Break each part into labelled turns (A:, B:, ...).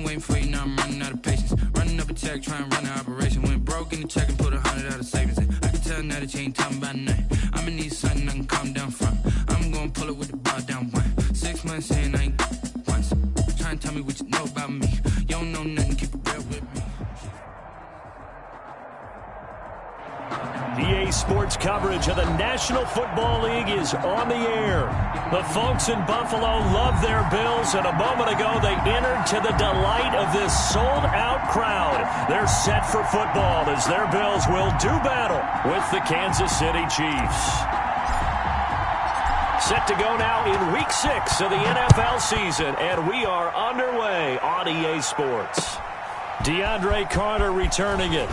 A: Waiting for you, now I'm running out of patience. Running up a check, trying to run an operation. Went broke in the check and put 100 out of savings in. I can tell now that you ain't talking about nothing. I'ma need something I can calm down from. I'm gonna pull it with the bar down one. 6 months in, I ain't once. Trying to tell me what you know about me. You don't know nothing, keep it real with me.
B: EA Sports coverage of the National Football League is on the air. The folks in Buffalo love their Bills, and a moment ago they entered to the delight of this sold-out crowd. They're set for football as their Bills will do battle with the Kansas City Chiefs. Set to go now in Week 6 of the NFL season, and we are underway on EA Sports. DeAndre Carter returning it.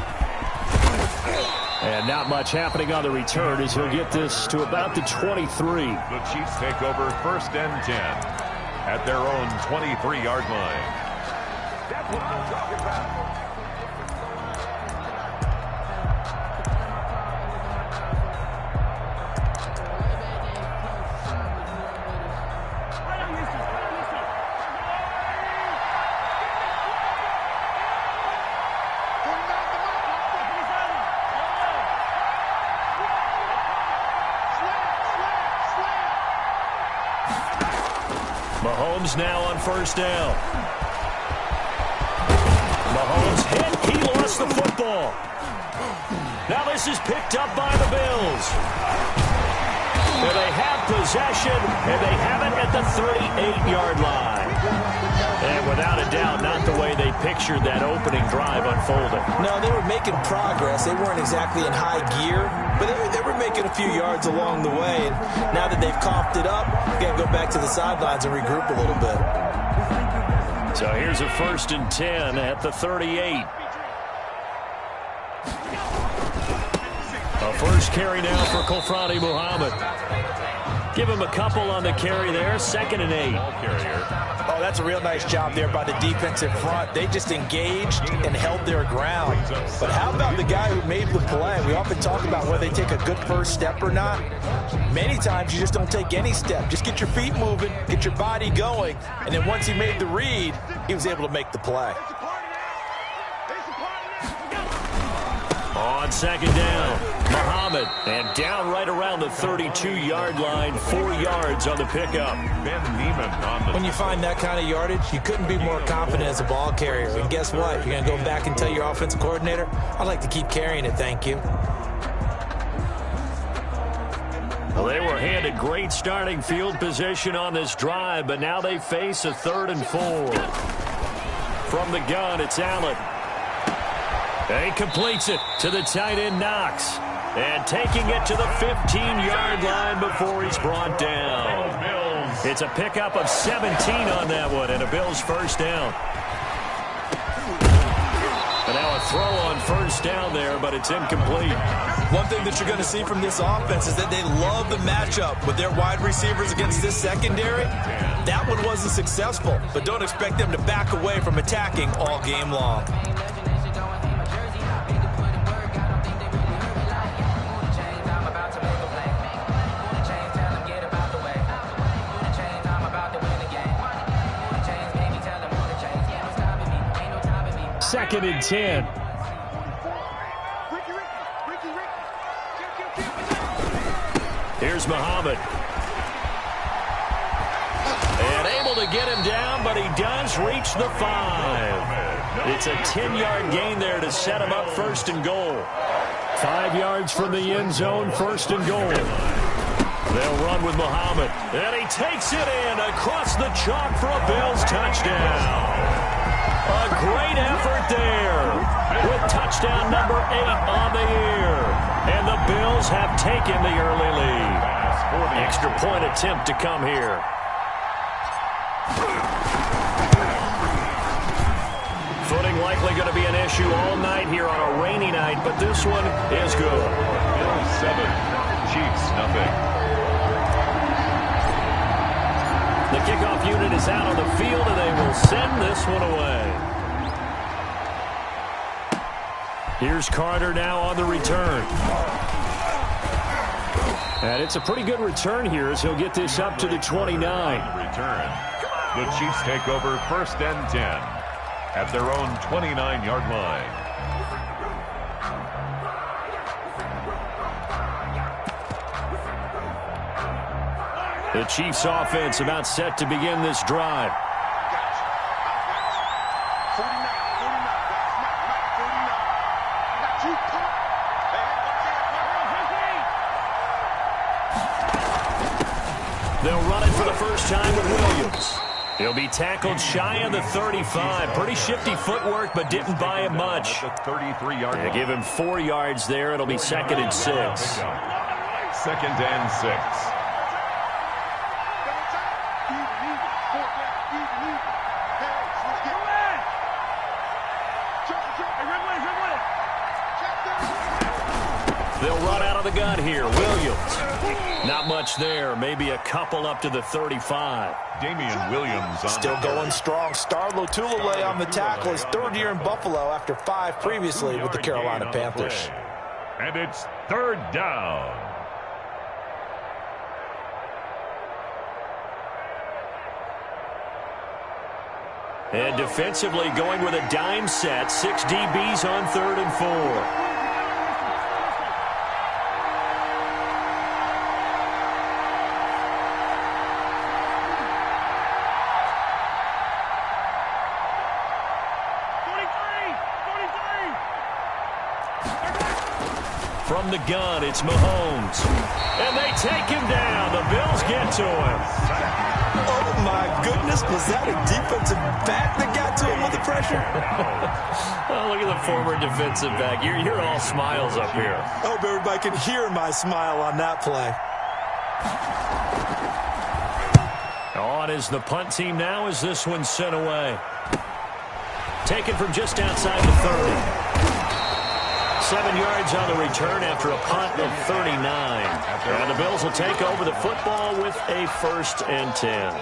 B: And not much happening on the return as he'll get this to about the 23.
C: The Chiefs take over 1st and 10 at their own 23-yard line. That's what I'm talking about.
B: Mahomes now on 1st down. Mahomes hit. He lost the football. Now this is picked up by the Bills. And they have possession, and they have it at the 38-yard line. And without a doubt, not the way they pictured that opening drive unfolding.
D: No, they were making progress. They weren't exactly in high gear, but they were making a few yards along the way. And now that they've coughed it up, you got to go back to the sidelines and regroup a little bit.
B: So here's a 1st and 10 at the 38. A first carry now for Kofrani Muhammad. Give him a couple on the carry there. 2nd and 8.
D: Oh, that's a real nice job there by the defensive front. They just engaged and held their ground. But how about the guy who made the play? We often talk about whether they take a good first step or not. Many times you just don't take any step. Just get your feet moving, get your body going, and then once he made the read, he was able to make the play.
B: On 2nd down, Muhammad, and down right around the 32-yard line, 4 yards on the pickup.
C: Ben Neiman on the...
D: When you find that kind of yardage, you couldn't be more confident as a ball carrier. And guess what? You're going to go back and tell your offensive coordinator, I'd like to keep carrying it, thank you.
B: Well, they were handed great starting field position on this drive, but now they face a 3rd and 4. From the gun, it's Allen. And he completes it to the tight end, Knox. And taking it to the 15-yard line before he's brought down. It's a pickup of 17 on that one, and a Bills 1st down. And now a throw on 1st down there, but it's incomplete.
D: One thing that you're going to see from this offense is that they love the matchup with their wide receivers against this secondary. That one wasn't successful, but don't expect them to back away from attacking all game long.
B: Second and 10. Here's Muhammad. And able to get him down, but he does reach the 5. It's a 10-yard gain there to set him up 1st and goal. 5 yards from the end zone, 1st and goal. They'll run with Muhammad. And he takes it in across the chalk for a Bills touchdown. A great effort there with touchdown number 8 on the year. And the Bills have taken the early lead. Extra point attempt to come here. Footing likely going to be an issue all night here on a rainy night, but this one is good.
C: Bills 7, Chiefs nothing.
B: The kickoff unit is out on the field, and they will send this one away. Here's Carter now on the return. And it's a pretty good return here as he'll get this up to the 29.
C: Return. The Chiefs take over 1st and 10 at their own 29-yard line.
B: The Chiefs offense about set to begin this drive. They'll run it for the first time with Williams. He'll be tackled shy of the 35. Pretty shifty footwork, but didn't buy him much.
C: 33-yard line.
B: Give him 4 yards there. It'll be 2nd and 6.
C: 2nd and 6.
B: They'll run out of the gun here. Williams. Not much there. Maybe a couple up to the 35.
C: Damian Williams on
D: still going strong. Starlo Tulaway on the tackle. His 3rd year in Buffalo after 5 previously with the Carolina Panthers.
C: And it's 3rd down.
B: And defensively going with a dime set. 6 DBs on 3rd and 4. From the gun, it's Mahomes. And they take him down. The Bills get to him.
D: Oh, my goodness. Was that a defensive back that got to him with the pressure?
B: Oh, look at the former defensive back. You're all smiles up here.
D: I hope everybody can hear my smile on that play.
B: On is the punt team now as this one's sent away. Taken from just outside the 30. 7 yards on the return after a punt of 39. And the Bills will take over the football with a 1st and 10.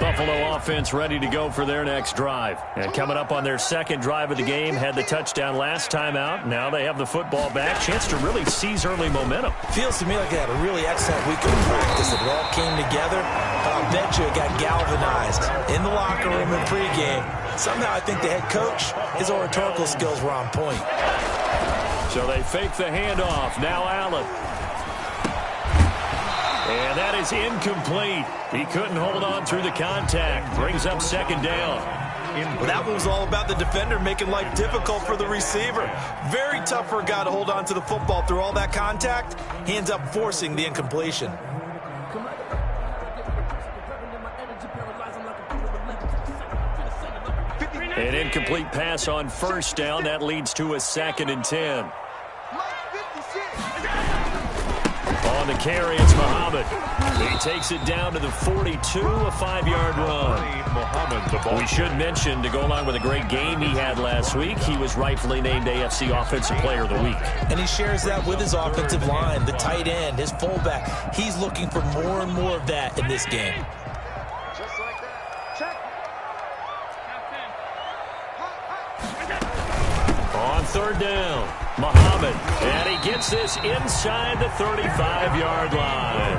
B: Buffalo offense ready to go for their next drive. And coming up on their 2nd drive of the game, had the touchdown last time out. Now they have the football back. Chance to really seize early momentum.
D: Feels to me like they had a really excellent week of practice. It all came together, but I'll bet you it got galvanized in the locker room in pregame. Somehow I think the head coach, his oratorical skills were on point.
B: So they fake the handoff. Now Allen. And that is incomplete. He couldn't hold on through the contact. Brings up 2nd down.
D: That one was all about the defender making life difficult for the receiver. Very tough for a guy to hold on to the football through all that contact. He ends up forcing the incompletion.
B: An incomplete pass on 1st down. That leads to a 2nd and 10. On the carry, it's Muhammad. He takes it down to the 42, a 5-yard run. We should mention, to go along with a great game he had last week, he was rightfully named AFC Offensive Player of the Week.
D: And he shares that with his offensive line, the tight end, his fullback. He's looking for more and more of that in this game.
B: On 3rd down, Muhammad, and he gets this inside the 35-yard line.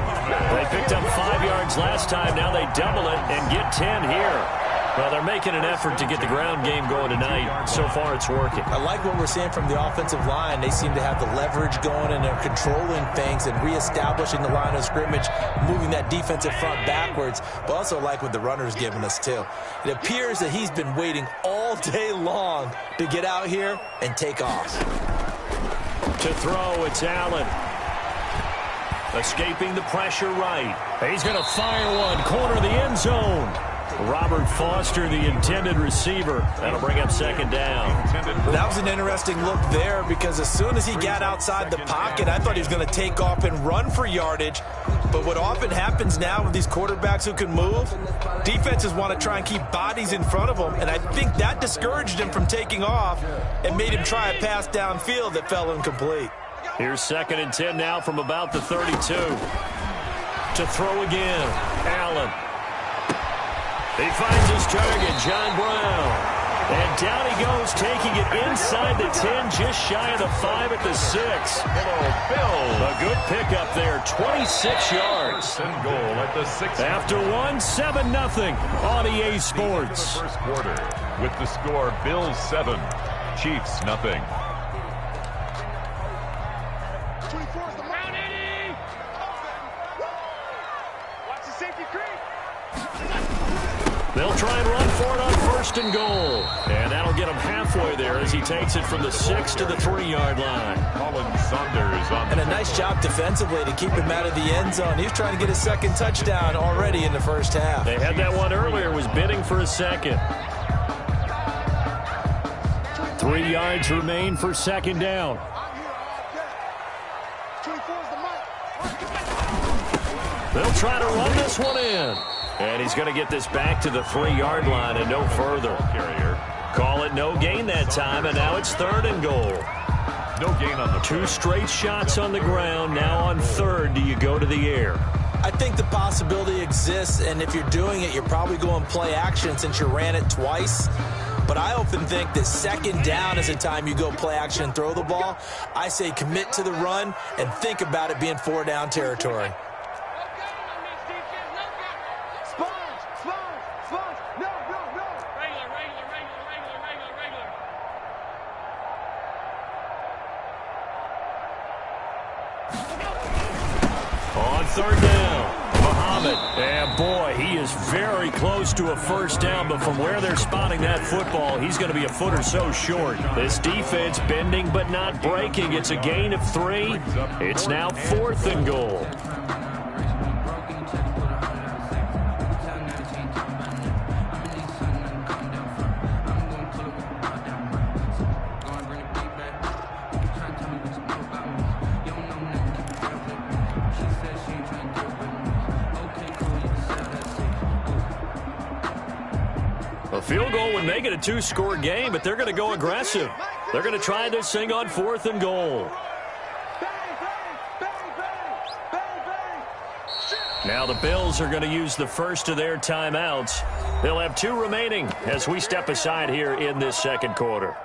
B: They picked up 5 yards last time. Now they double it and get 10 here. Well, they're making an effort to get the ground game going tonight. So far, it's working.
D: I like what we're seeing from the offensive line. They seem to have the leverage going, and they're controlling things and reestablishing the line of scrimmage, moving that defensive front backwards, but also like what the runner's giving us, too. It appears that he's been waiting all day long to get out here and take off.
B: To throw, it's Allen. Escaping the pressure right. He's going to fire one, corner of the end zone. Robert Foster, the intended receiver. That'll bring up 2nd down.
D: That was an interesting look there, because as soon as he got outside the pocket, I thought he was going to take off and run for yardage. But what often happens now with these quarterbacks who can move, defenses want to try and keep bodies in front of them, and I think that discouraged him from taking off and made him try a pass downfield that fell incomplete.
B: Here's 2nd and 10 now from about the 32. To throw again, Allen. He finds his target, John Brown. And down he goes, taking it inside the 10, just shy of the 5 at the 6.
C: Hello, Bill.
B: A good pickup there, 26 yards.
C: And goal at the 6.
B: After 7-0 on EA Sports.
C: The first quarter with the score, Bills 7, Chiefs 0.
B: They'll try and run for it on 1st and goal. And that'll get him halfway there as he takes it from the 6 to the 3-yard line.
C: Colin Saunders on
D: and a nice job defensively to keep him out of the end zone. He's trying to get a second touchdown already in the first half.
B: They had that one earlier, was bidding for a second. 3 yards remain for 2nd down. They'll try to run this one in. And he's going to get this back to the 3-yard line and no further. Call it no gain that time, and now it's 3rd and goal.
C: No gain on the
B: 2 straight shots on the ground. Now on 3rd, do you go to the air?
D: I think the possibility exists, and if you're doing it, you're probably going play action since you ran it twice. But I often think that 2nd down is the time you go play action and throw the ball. I say commit to the run and think about it being 4-down territory.
B: On 3rd down, Muhammad. And boy, he is very close to a 1st down, but from where they're spotting that football, he's going to be a foot or so short. This defense bending but not breaking. It's a gain of 3. It's now 4th and goal. A field goal would make it a 2-score game, but they're going to go aggressive. They're going to try this thing on 4th and goal. Now the Bills are going to use the first of their timeouts. They'll have 2 remaining as we step aside here in this 2nd quarter.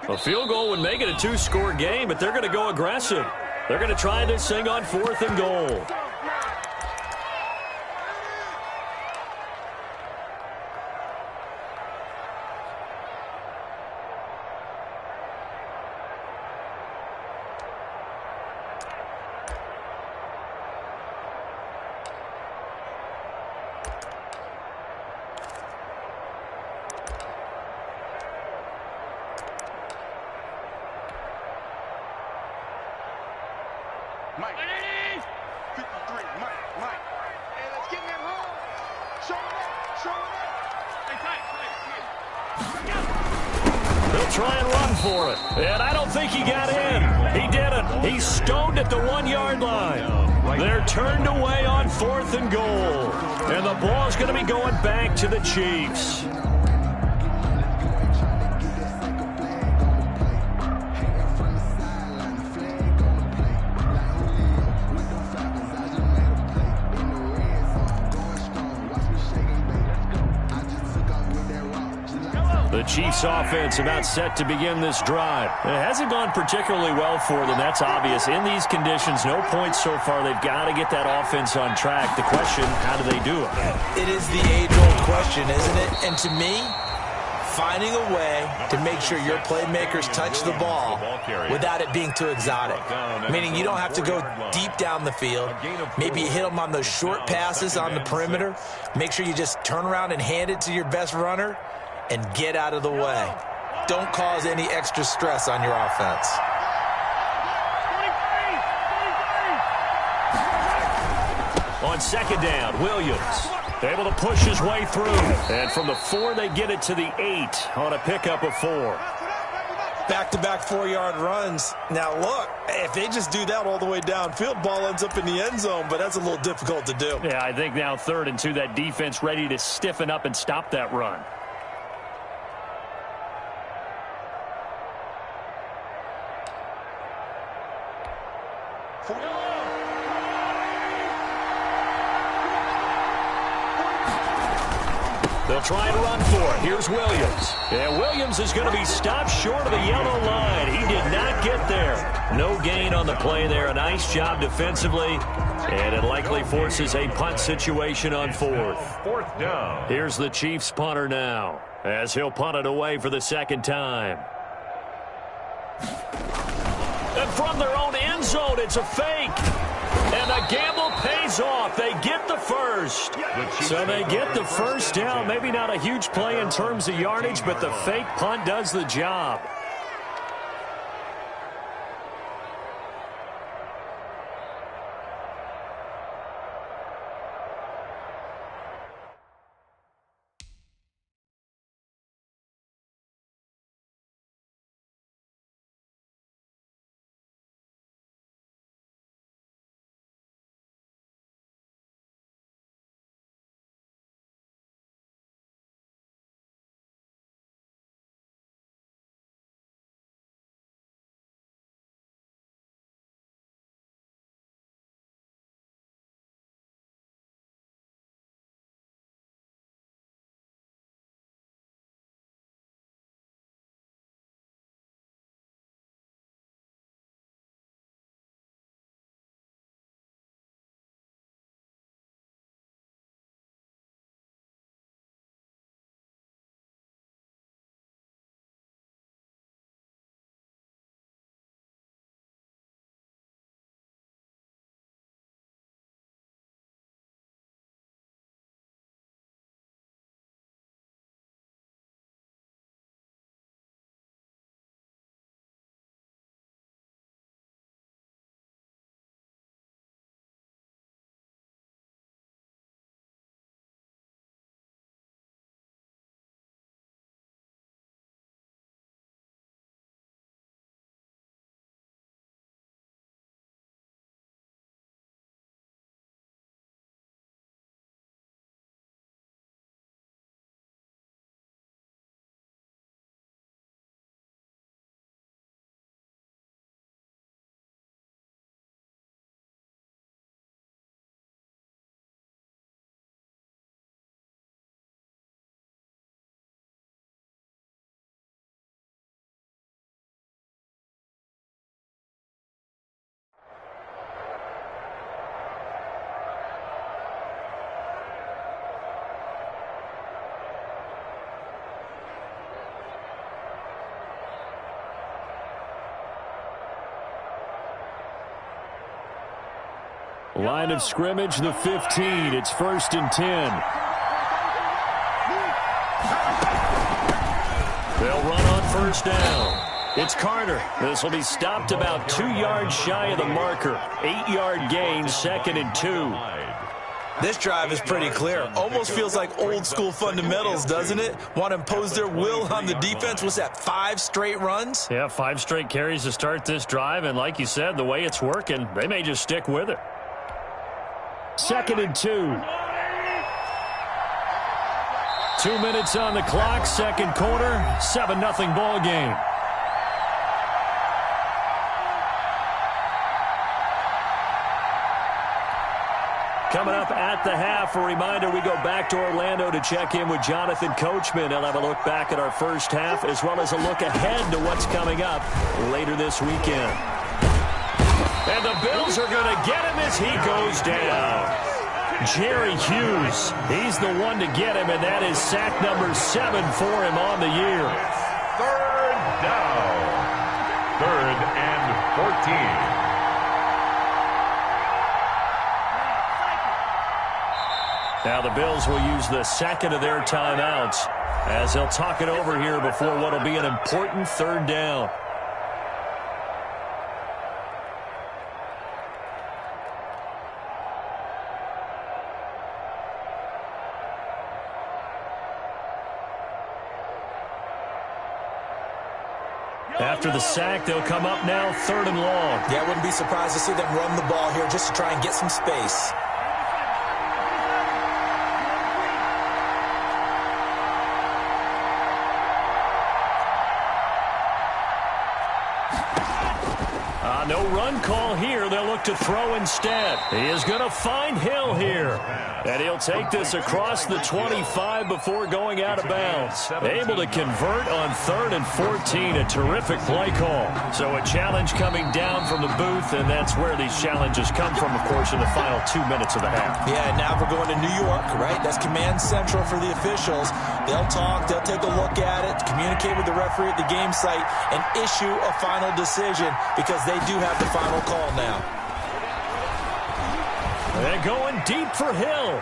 B: A field goal would make it a 2-score game, but they're going to go aggressive. They're going to try this thing on 4th and goal.
E: Mike. 53, Mike. Hey, let's get in that roll. Show it.
B: They'll try and run for it. And I don't think he got in. He didn't. He's stoned at the 1-yard line. They're turned away on 4th and goal. And the ball's going to be going back to the Chiefs. The Chiefs offense about set to begin this drive. It hasn't gone particularly well for them. That's obvious. In these conditions, no points so far. They've got to get that offense on track. The question, how do they do it?
D: It is the age-old question, isn't it? And to me, finding a way to make sure your playmakers touch the ball without it being too exotic. Meaning you don't have to go deep down the field. Maybe you hit them on those short passes on the perimeter. Make sure you just turn around and hand it to your best runner and get out of the way. Don't cause any extra stress on your offense.
B: On 2nd down, Williams able to push his way through. And from the 4, they get it to the 8 on a pickup of 4.
D: Back-to-back 4-yard runs. Now, look, if they just do that all the way downfield, ball ends up in the end zone, but that's a little difficult to do.
B: Yeah, I think now 3rd and 2, that defense ready to stiffen up and stop that run. They'll try and run for it. Here's Williams. And Williams is going to be stopped short of the yellow line. He did not get there. No gain on the play there. A nice job defensively. And it likely forces a punt situation on 4th.
C: 4th down.
B: Here's the Chiefs punter now, as he'll punt it away for the 2nd time. And from their own end zone, it's a fake. And the gamble pays off. They get the first. So they get the first down. Maybe not a huge play in terms of yardage, but the fake punt does the job. Line of scrimmage, the 15. It's 1st and 10. They'll run on 1st down. It's Carter. This will be stopped about 2 yards shy of the marker. 8-yard gain, 2nd and 2.
D: This drive is pretty clear. Almost feels like old school fundamentals, doesn't it? Want to impose their will on the defense. Was that 5 straight runs?
B: Yeah, 5 straight carries to start this drive. And like you said, the way it's working, they may just stick with it. 2nd and 2. 2 minutes on the clock, 2nd quarter, 7-0 ball game. Coming up at the half, a reminder, we go back to Orlando to check in with Jonathan Coachman. He'll have a look back at our first half as well as a look ahead to what's coming up later this weekend. And the Bills are going to get him as he goes down. Jerry Hughes, he's the one to get him, and that is sack number 7 for him on the year.
C: 3rd down. 3rd and 14.
B: Now the Bills will use the 2nd of their timeouts as they'll talk it over here before what will be an important 3rd down. After the sack, they'll come up now 3rd and long.
D: Yeah, I wouldn't be surprised to see them run the ball here just to try and get some space.
B: No run call here. They'll look to throw instead. He is going to find Hill here. And he'll take this across the 25 before going out of bounds. Able to convert on 3rd and 14. A terrific play call. So a challenge coming down from the booth, and that's where these challenges come from, of course, in the final 2 minutes of the half.
D: Yeah, now we're going to New York, right? That's command central for the officials. They'll talk, they'll take a look at it, communicate with the referee at the game site, and issue a final decision because they do have the final call now.
B: They're going deep for Hill.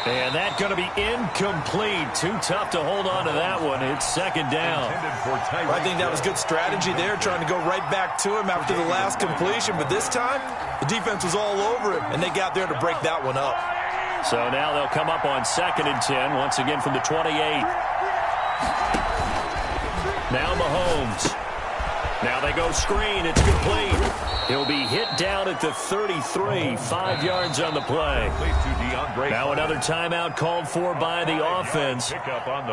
B: And that's going to be incomplete. Too tough to hold on to that one. It's 2nd down.
D: Well, I think that was good strategy there, trying to go right back to him after the last completion. But this time, the defense was all over him, and they got there to break that one up.
B: So now they'll come up on 2nd and 10, once again from the 28. Now Mahomes. Now they go screen. It's complete. He'll be hit down at the 33, 5 yards on the play. Now another timeout called for by the offense.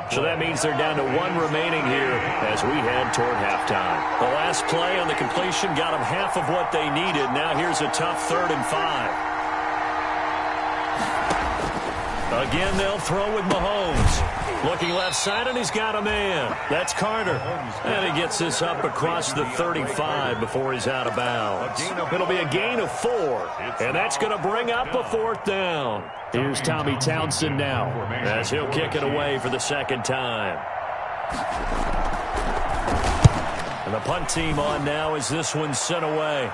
B: So that means they're down to 1 remaining here as we head toward halftime. The last play on the completion got them half of what they needed. Now here's a tough 3rd and 5. Again, they'll throw with Mahomes. Looking left side, and he's got a man. That's Carter. And he gets this up across the 35 before he's out of bounds. It'll be a gain of 4, and that's going to bring up a 4th down. Here's Tommy Townsend now as he'll kick it away for the 2nd time. And the punt team on now as this one's sent away.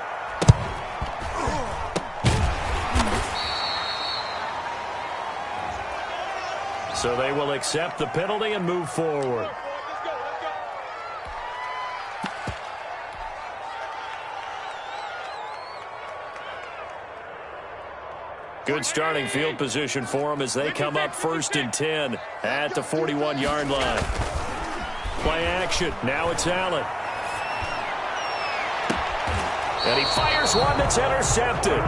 B: So they will accept the penalty and move forward. Good starting field position for them as they come up 1st and 10 at the 41-yard line. Play action. Now it's Allen. And he fires one that's intercepted.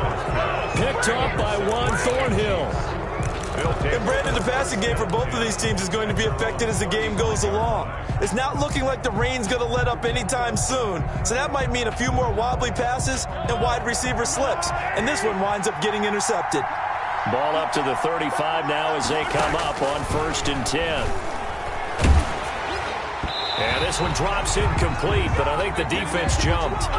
B: Picked off by Juan Thornhill.
D: And Brandon, the passing game for both of these teams is going to be affected as the game goes along. It's not looking like the rain's going to let up anytime soon, so that might mean a few more wobbly passes and wide receiver slips. And this one winds up getting intercepted.
B: Ball up to the 35 now as they come up on 1st and 10. And this one drops incomplete, but I think the defense jumped.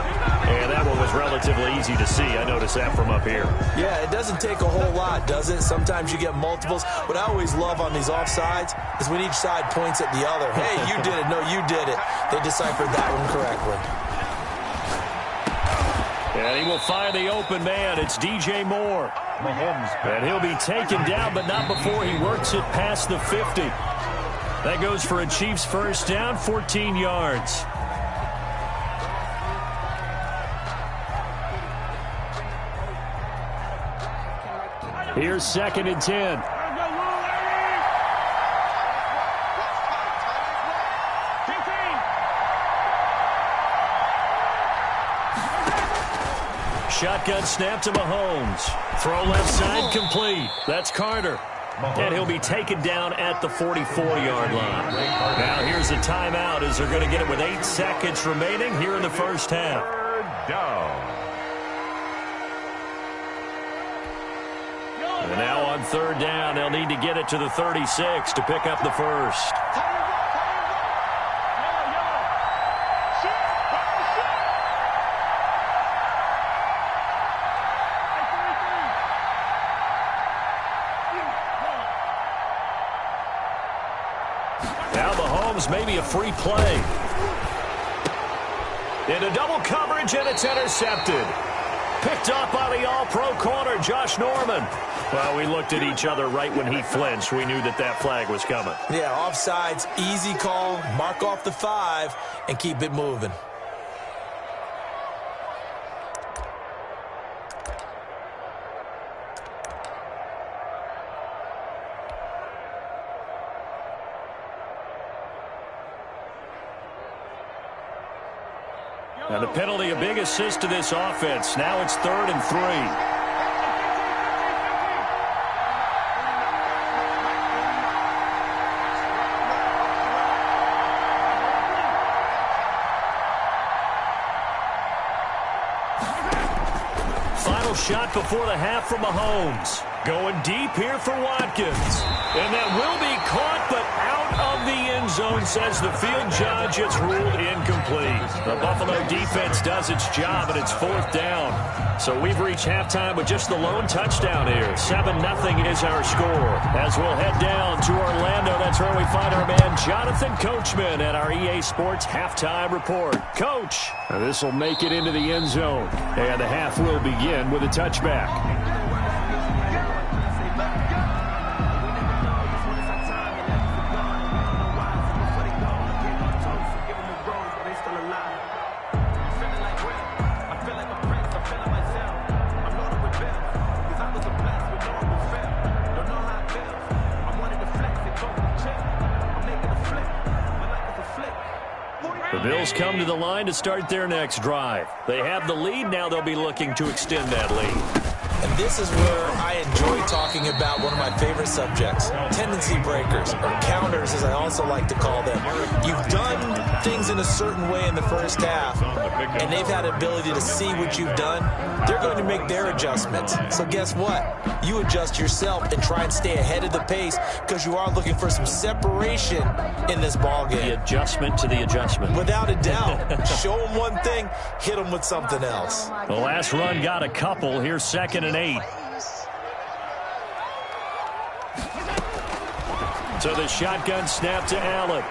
B: And that one was relatively easy to see. I noticed that from up here.
D: Yeah, it doesn't take a whole lot, does it? Sometimes you get multiples. What I always love on these offsides is when each side points at the other. Hey, you did it. No, you did it. They deciphered that one correctly.
B: And he will find the open man. It's DJ Moore. And he'll be taken down, but not before he works it past the 50. That goes for a Chiefs 1st down, 14 yards. Here's 2nd and 10. Shotgun snap to Mahomes. Throw left side complete. That's Carter. And he'll be taken down at the 44-yard line. Now here's a timeout as they're going to get it with 8 seconds remaining here in the 1st half.
C: 3rd down.
B: And now on 3rd down, they'll need to get it to the 36 to pick up the 1st. Maybe a free play. Into double coverage, and it's intercepted. Picked up by the all-pro corner, Josh Norman. Well, we looked at each other right when he flinched. We knew that that flag was coming.
D: Yeah, offsides, easy call. Mark off the 5 and keep it moving.
B: And the penalty, a big assist to this offense. Now it's 3rd and 3. Final shot before the half from Mahomes. Going deep here for Watkins. And that will be caught, but out of the end zone, says the field judge. It's ruled incomplete. The Buffalo defense does its job, and it's 4th down. So we've reached halftime with just the lone touchdown here. 7-0 is our score. As we'll head down to Orlando, that's where we find our man Jonathan Coachman at our EA Sports Halftime Report. Coach, this will make it into the end zone. And the half will begin with a touchback. The Bills come to the line to start their next drive. They have the lead. Now they'll be looking to extend that lead.
D: And this is where I enjoy talking about one of my favorite subjects, tendency breakers, or counters as I also like to call them. You've done things in a certain way in the first half, and they've had an ability to see what you've done. They're going to make their adjustments. So guess what? You adjust yourself and try and stay ahead of the pace because you are looking for some separation in this ball game.
B: The adjustment to the adjustment.
D: Without a doubt. Show them one thing, hit them with something else.
B: The last run got a couple. Here's 2nd and 8. So the shotgun snap to Allen.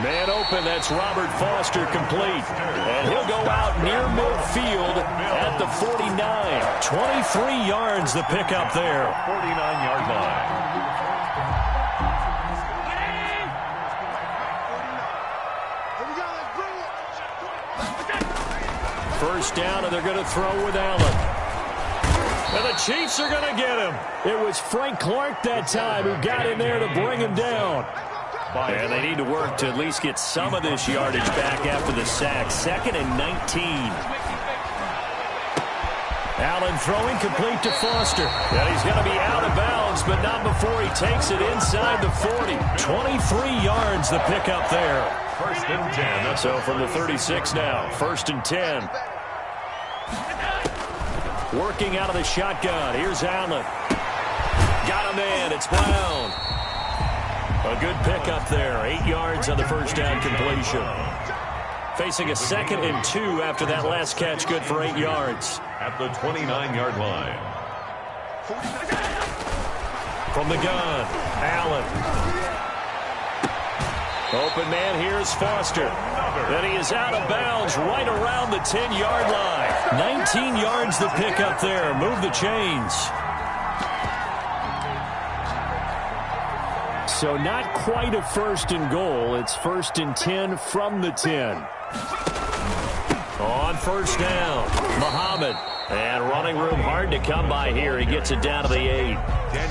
B: Man open, that's Robert Foster complete. And he'll go out near midfield at the 49. 23 yards the pickup there.
C: 49-yard line.
B: First down, and they're going to throw with Allen. And the Chiefs are going to get him. It was Frank Clark that time who got in there to bring him down. And they need to work to at least get some of this yardage back after the sack. 2nd and 19. Allen throwing complete to Foster. And he's going to be out of bounds, but not before he takes it inside the 40. 23 yards the pickup there.
C: 1st and 10.
B: So from the 36 now, 1st and 10. Working out of the shotgun. Here's Allen. Got a man. It's Brown. A good pickup there. 8 yards on the first down completion. Facing a 2nd and 2 after that last catch. Good for 8 yards.
C: At the 29-yard line.
B: From the gun, Allen. Open man, here's Foster. And he is out of bounds right around the 10-yard line. 19 yards the pickup there. Move the chains. So not quite a 1st and goal. It's 1st and 10 from the 10. On first down, Muhammad. And running room hard to come by here. He gets it down to the 8.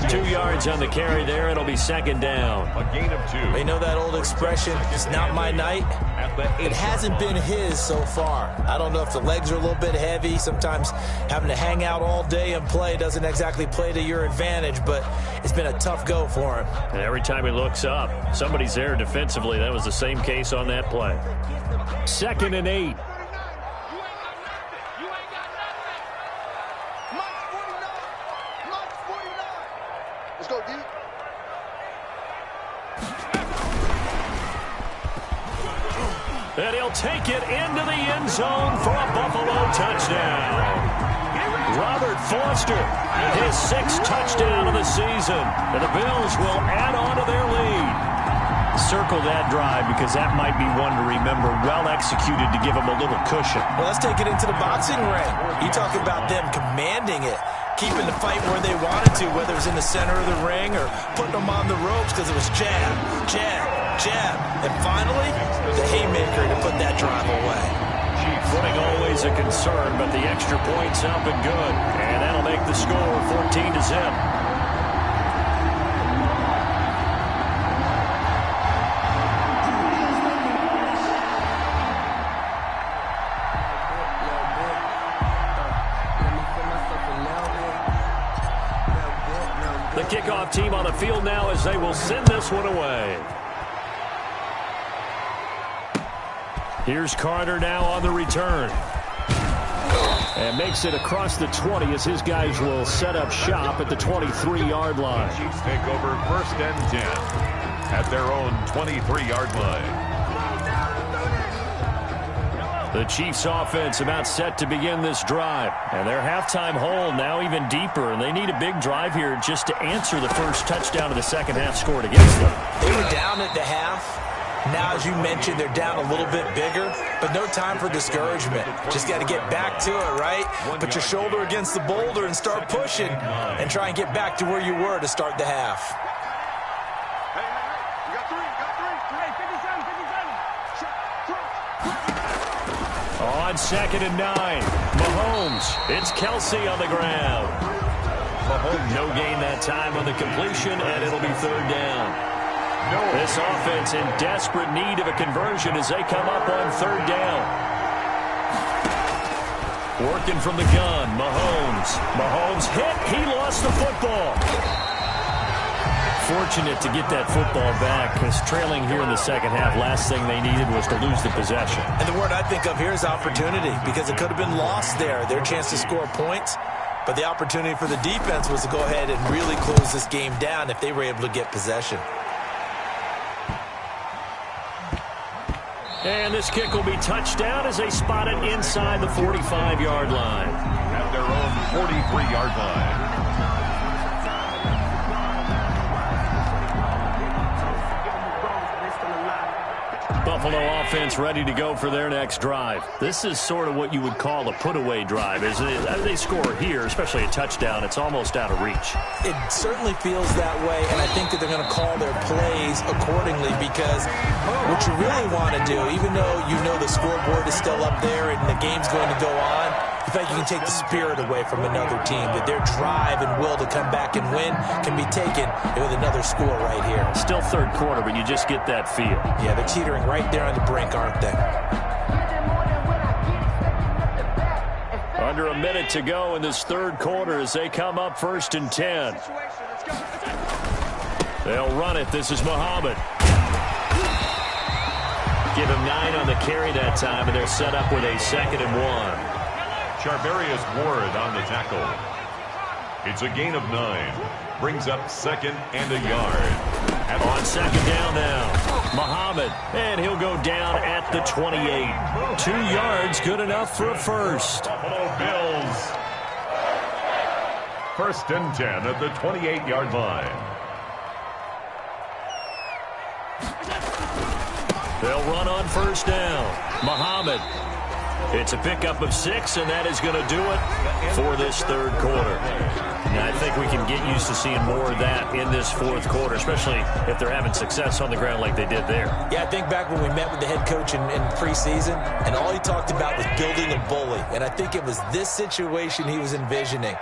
B: 2 yards on the carry there. It'll be 2nd down.
C: A gain of 2.
D: You know that old expression, it's not my night? It hasn't been his so far. I don't know if the legs are a little bit heavy. Sometimes having to hang out all day and play doesn't exactly play to your advantage, but it's been a tough go for him.
B: And every time he looks up, somebody's there defensively. That was the same case on that play. 2nd and 8. And he'll take it into the end zone for a Buffalo touchdown. Robert Foster, his 6th touchdown of the season. And the Bills will add on to their lead. Circle that drive because that might be one to remember. Well executed to give them a little cushion.
D: Well, let's take it into the boxing ring. You talk about them commanding it, keeping the fight where they wanted to, whether it was in the center of the ring or putting them on the ropes because it was jab, jab, jab. And finally, the haymaker to put that drive away.
B: Footing always a concern, but the extra point's up and good. And that'll make the score 14-0. kickoff team on the field now as they will send this one away. Here's Carter now on the return. And makes it across the 20 as his guys will set up shop at the 23-yard line.
C: Chiefs take over 1st and 10 at their own 23-yard line.
B: The Chiefs offense about set to begin this drive. And their halftime hole now even deeper. And they need a big drive here just to answer the first touchdown of the second half scored against them.
D: They were down at the half. Now, as you mentioned, they're down a little bit bigger, but no time for discouragement. Just got to get back to it, right? Put your shoulder against the boulder and start pushing and try and get back to where you were to start the half.
E: Hey, you got three. 57.
B: On 2nd and 9, Mahomes. It's Kelsey on the ground. Mahomes no gain that time on the completion, and it'll be 3rd down. This offense in desperate need of a conversion as they come up on 3rd down. Working from the gun, Mahomes. Mahomes hit. He lost the football. Fortunate to get that football back because trailing here in the second half, last thing they needed was to lose the possession.
D: And the word I think of here is opportunity because it could have been lost there. Their chance to score points. But the opportunity for the defense was to go ahead and really close this game down if they were able to get possession.
B: And this kick will be touchdown as they spot it inside the 45-yard line.
C: At their own 43-yard line.
B: Buffalo offense ready to go for their next drive. This is sort of what you would call a put-away drive. As they score here, especially a touchdown, it's almost out of reach.
D: It certainly feels that way, and I think that they're going to call their plays accordingly because what you really want to do, even though you know the scoreboard is still up there and the game's going to go on, in fact, you can take the spirit away from another team, that their drive and will to come back and win can be taken with another score right here.
B: Still 3rd quarter, but you just get that feel.
D: Yeah, they're teetering right there on the brink, aren't they?
B: Under a minute to go in this 3rd quarter as they come up 1st and 10. They'll run it. This is Muhammad. Give him 9 on the carry that time, and they're set up with a 2nd and 1.
C: Charvarius Ward on the tackle. It's a gain of 9. Brings up 2nd and a yard.
B: On 2nd down now, Muhammad, and he'll go down at the 28. 2 yards, good enough for a first.
C: Buffalo Bills. 1st and 10 at the 28-yard line.
B: They'll run on 1st down. Muhammad. It's a pickup of 6, and that is going to do it for this 3rd quarter. Now, I think we can get used to seeing more of that in this 4th quarter, especially if they're having success on the ground like they did there. Yeah,
D: I think back when we met with the head coach in preseason, and all he talked about was building a bully. And I think it was this situation he was envisioning.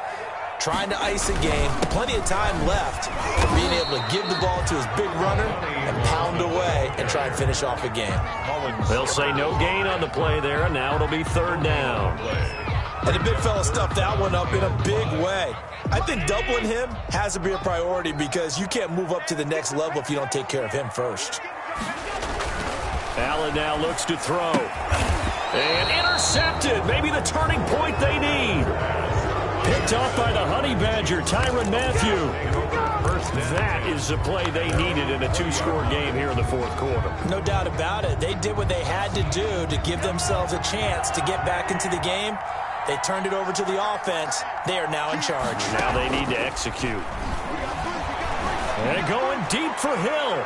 D: Trying to ice a game, plenty of time left for being able to give the ball to his big runner and pound away and try and finish off a game.
B: They'll say no gain on the play there, and now it'll be 3rd down.
D: And the big fella stuffed that one up in a big way. I think doubling him has to be a priority because you can't move up to the next level if you don't take care of him first.
B: Allen now looks to throw. And intercepted. Maybe the turning point they need. Picked off by the Honey Badger, Tyrann Mathieu. That is the play they needed in a 2-score game here in the 4th quarter.
D: No doubt about it. They did what they had to do to give themselves a chance to get back into the game. They turned it over to the offense. They are now in charge.
B: Now they need to execute. And going deep for Hill.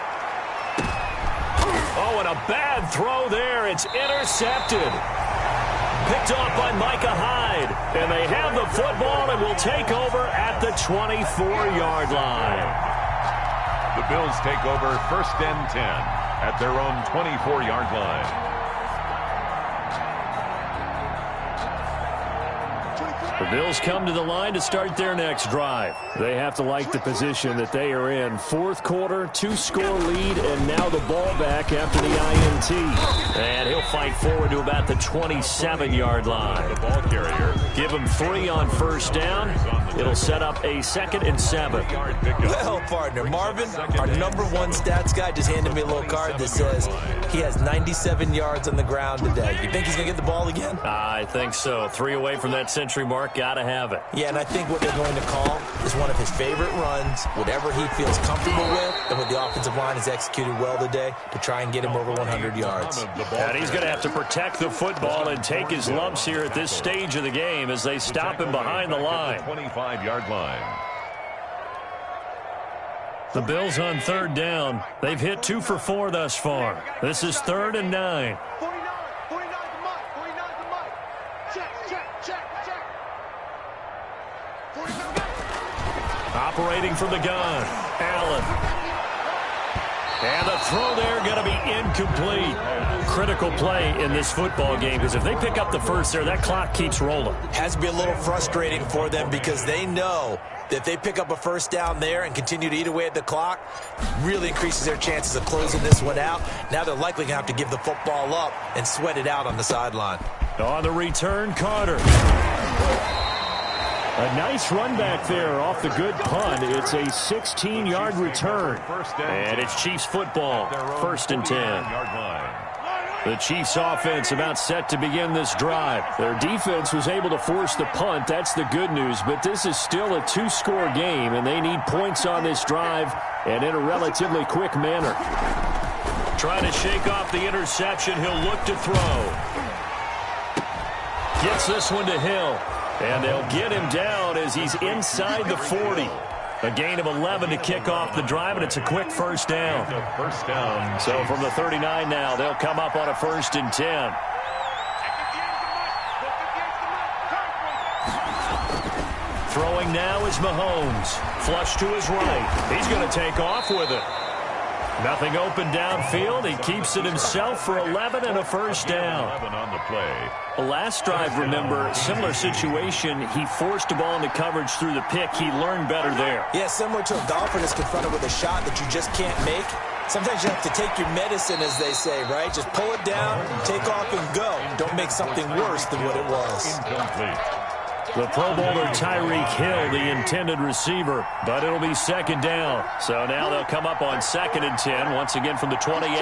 B: Oh, and a bad throw there. It's intercepted. Picked off by Micah Hyde. And they have the football and will take over at the 24-yard line.
C: The Bills take over 1st and 10 at their own 24-yard line.
B: The Bills come to the line to start their next drive. They have to like the position that they are in. Fourth quarter, 2-score lead, and now the ball back after the INT. And he'll fight forward to about the 27-yard line.
C: The ball carrier.
B: Give him 3 on first down. It'll set up a 2nd and 7.
D: Well, partner, Marvin, our #1 stats guy, just handed me a little card that says he has 97 yards on the ground today. You think he's going to get the ball again?
B: I think so. 3 away from that century mark. Got to have it.
D: Yeah, and I think what they're going to call is one of his favorite runs, whatever he feels comfortable with, and what the offensive line has executed well today to try and get him over 100 yards.
B: And he's going to have to protect the football and take his lumps here at this stage of the game as they stop him behind the line.
C: 25-yard line.
B: The Bills on 3rd down. They've hit 2 for 4 thus far. This is 3rd and 9.
E: 49 to Mike. 49 to Mike. Check. 49.
B: Operating from the gun. Allen. And the throw there going to be incomplete. Critical play in this football game because if they pick up the first there, that clock keeps rolling.
D: Has to be a little frustrating for them because they know that if they pick up a first down there and continue to eat away at the clock, really increases their chances of closing this one out. Now they're likely going to have to give the football up and sweat it out on the sideline.
B: On the return, Carter. A nice run back there off the good punt. It's a 16-yard return. And it's Chiefs football, 1st and 10. The Chiefs offense about set to begin this drive. Their defense was able to force the punt. That's the good news. But this is still a 2-score game, and they need points on this drive and in a relatively quick manner. Trying to shake off the interception. He'll look to throw. Gets this one to Hill. And they'll get him down as he's inside the 40. A gain of 11 to kick off the drive, and it's a quick first down.
C: First down.
B: So from the 39 now, they'll come up on a 1st and 10. Throwing now is Mahomes. Flush to his right. He's going to take off with it. Nothing open downfield. He keeps it himself for 11 and a first down.
C: 11 on the play.
B: Last drive, remember, similar situation. He forced the ball into coverage through the pick. He learned better there.
D: Yeah, similar to a golfer that's confronted with a shot that you just can't make. Sometimes you have to take your medicine, as they say, right? Just pull it down, take off, and go. Don't make something worse than what it was.
C: Incomplete.
B: The Pro Bowler Tyreek Hill, the intended receiver, but it'll be 2nd down. So now they'll come up on 2nd and 10, once again from the 28.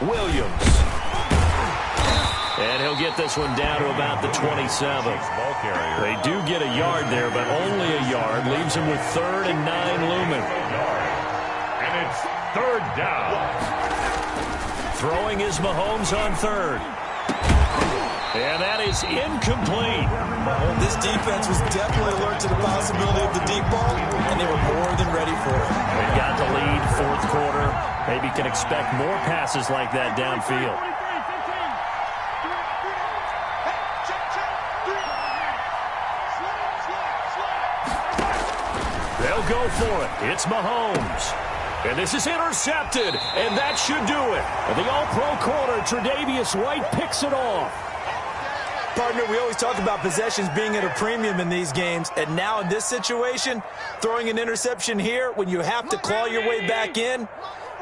B: Williams. And he'll get this one down to about the 27. They do get a yard there, but only a yard. Leaves him with 3rd and 9 looming.
C: And it's 3rd down.
B: Throwing is Mahomes on 3rd. And that is incomplete.
D: This defense was definitely alert to the possibility of the deep ball, and they were more than ready for it.
B: They got the lead, 4th quarter. Maybe can expect more passes like that downfield. They'll go for it. It's Mahomes. And this is intercepted, and that should do it. And the all-pro corner, Tre'Davious White, picks it off.
D: Partner, we always talk about possessions being at a premium in these games, and now in this situation, throwing an interception here when you have to claw your way back in,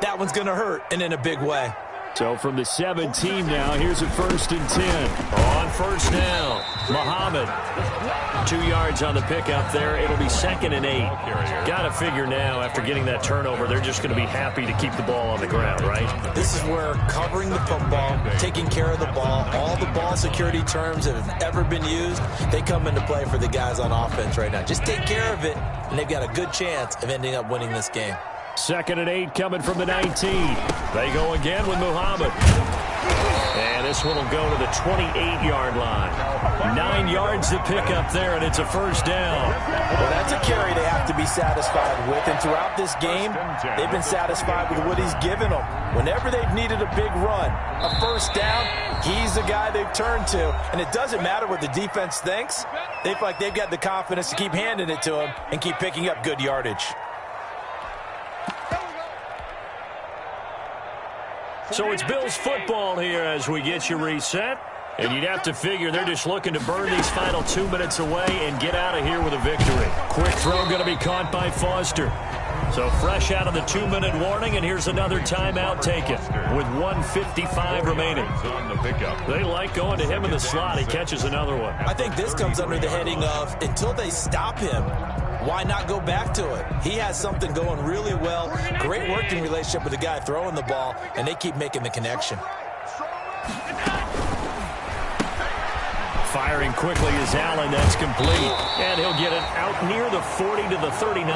D: that one's going to hurt, and in a big way.
B: So from the 17 now, here's a 1st and 10. On 1st down, Muhammad. 2 yards on the pickup there. It'll be 2nd and 8. Got to figure now, after getting that turnover, they're just going to be happy to keep the ball on the ground, right?
D: This is where covering the football, taking care of the ball, all the ball security terms that have ever been used, they come into play for the guys on offense right now. Just take care of it, and they've got a good chance of ending up winning this game.
B: 2nd and 8 coming from the 19. They go again with Muhammad. And this one will go to the 28-yard line. 9 yards to pick up there, and it's a 1st down.
D: Well, that's a carry they have to be satisfied with. And throughout this game, they've been satisfied with what he's given them. Whenever they've needed a big run, a 1st down, he's the guy they've turned to. And it doesn't matter what the defense thinks. They feel like they've got the confidence to keep handing it to him and keep picking up good yardage.
B: So it's Bills football here as we get you reset. And you'd have to figure they're just looking to burn these final 2 minutes away and get out of here with a victory. Quick throw going to be caught by Foster. So fresh out of the 2-minute warning, and here's another timeout taken with 1:55 remaining. They like going to him in the slot. He catches another one.
D: I think this comes under the heading of until they stop him, why not go back to it? He has something going really well. Great working relationship with the guy throwing the ball, and they keep making the connection.
B: Firing quickly is Allen. That's complete. And he'll get it out near the 40 to the 39.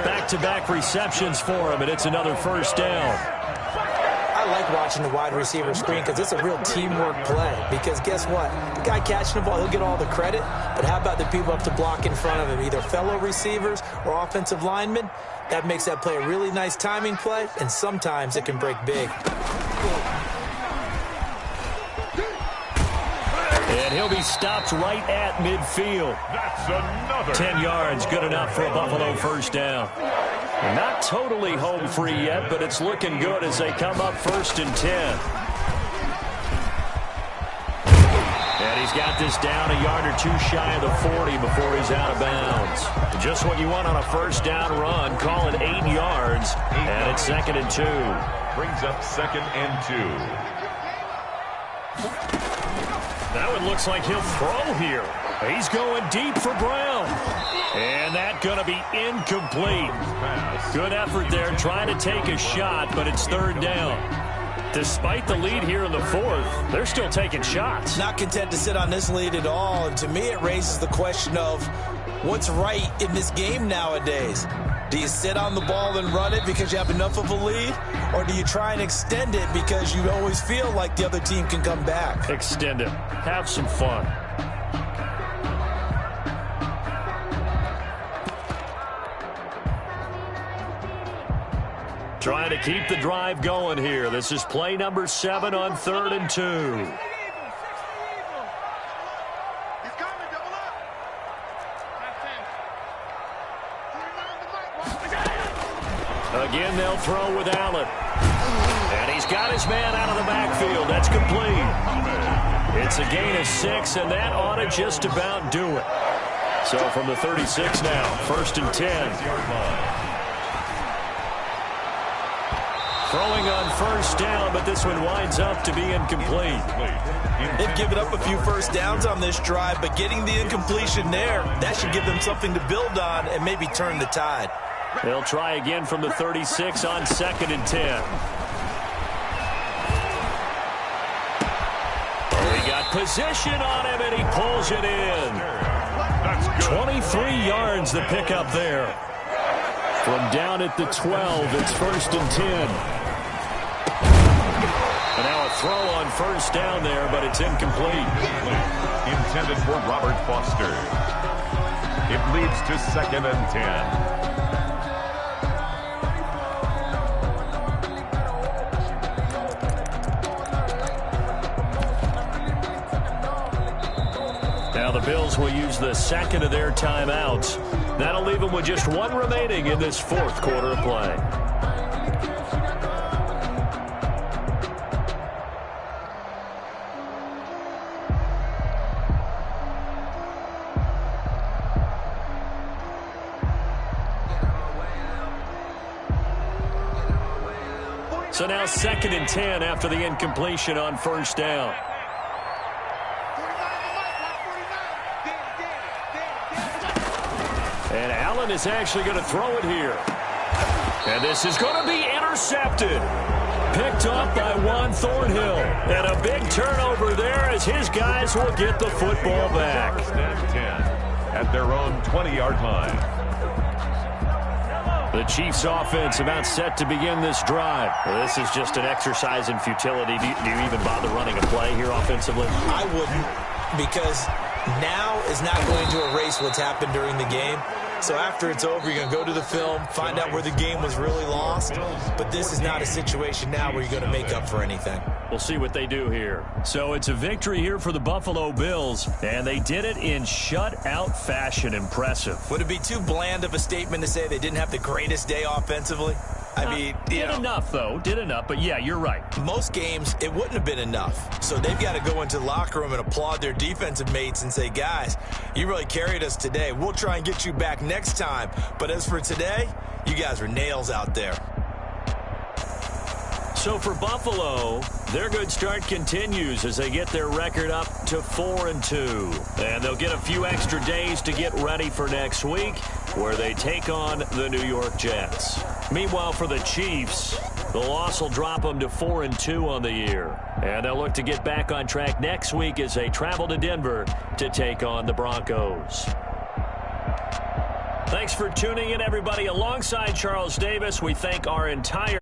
B: Back-to-back receptions for him, and it's another first down.
D: I like watching the wide receiver screen because it's a real teamwork play. Because guess what? The guy catching the ball, he'll get all the credit. But how about the people up to block in front of him, either fellow receivers or offensive linemen? That makes that play a really nice timing play, and sometimes it can break big.
B: And he'll be stopped right at midfield.
C: That's another
B: 10 yards, good enough for a Buffalo first down. Not totally home free yet, but it's looking good as they come up 1st and 10. And he's got this down a yard or two shy of the 40 before he's out of bounds. Just what you want on a first down run. Call it 8 yards, and it's 2nd and 2.
C: brings up 2nd and 2.
B: That one looks like he'll throw here. He's going deep for Brown. And that going to be incomplete. Good effort there trying to take a shot, but it's 3rd down. Despite the lead here in the 4th, they're still taking shots.
D: Not content to sit on this lead at all. And to me, it raises the question of what's right in this game nowadays. Do you sit on the ball and run it because you have enough of a lead? Or do you try and extend it because you always feel like the other team can come back?
B: Extend it. Have some fun. Trying to keep the drive going here. This is play number 7 on 3rd and 2. Again, they'll throw with Allen. And he's got his man out of the backfield. That's complete. It's a gain of 6, and that ought to just about do it. So from the 36 now, 1st and 10. Throwing on 1st down, but this one winds up to be incomplete.
D: They've given up a few first downs on this drive, but getting the incompletion there, that should give them something to build on and maybe turn the tide.
B: They'll try again from the 36 on 2nd and 10. Oh, he got position on him, and he pulls it in. 23 yards the pickup there. From down at the 12, it's 1st and 10. And now a throw on 1st down there, but it's incomplete.
C: Intended for Robert Foster. It leads to 2nd and 10.
B: Now the Bills will use the 2nd of their timeouts. That'll leave them with just 1 remaining in this 4th quarter of play. So now 2nd and 10 after the incompletion on 1st down. And Allen is actually going to throw it here. And this is going to be intercepted. Picked up by Juan Thornhill. And a big turnover there as his guys will get the football back.
C: 1st and 10 at their own 20-yard line.
B: The Chiefs offense about set to begin this drive. Well, this is just an exercise in futility. Do you even bother running a play here offensively?
D: I wouldn't, because now is not going to erase what's happened during the game. So after it's over, you're going to go to the film, find out where the game was really lost. But this is not a situation now where you're going to make up for anything.
B: We'll see what they do here. So it's a victory here for the Buffalo Bills, and they did it in shutout fashion. Impressive.
D: Would it be too bland of a statement to say they didn't have the greatest day offensively? I mean,
B: did enough, though. Did enough, but yeah, you're right.
D: Most games, it wouldn't have been enough. So they've got to go into the locker room and applaud their defensive mates and say, guys, you really carried us today. We'll try and get you back next time. But as for today, you guys were nails out there.
B: So for Buffalo, their good start continues as they get their record up to 4-2. And they'll get a few extra days to get ready for next week, where they take on the New York Jets. Meanwhile, for the Chiefs, the loss will drop them to 4-2 on the year. And they'll look to get back on track next week as they travel to Denver to take on the Broncos. Thanks for tuning in, everybody. Alongside Charles Davis, we thank our entire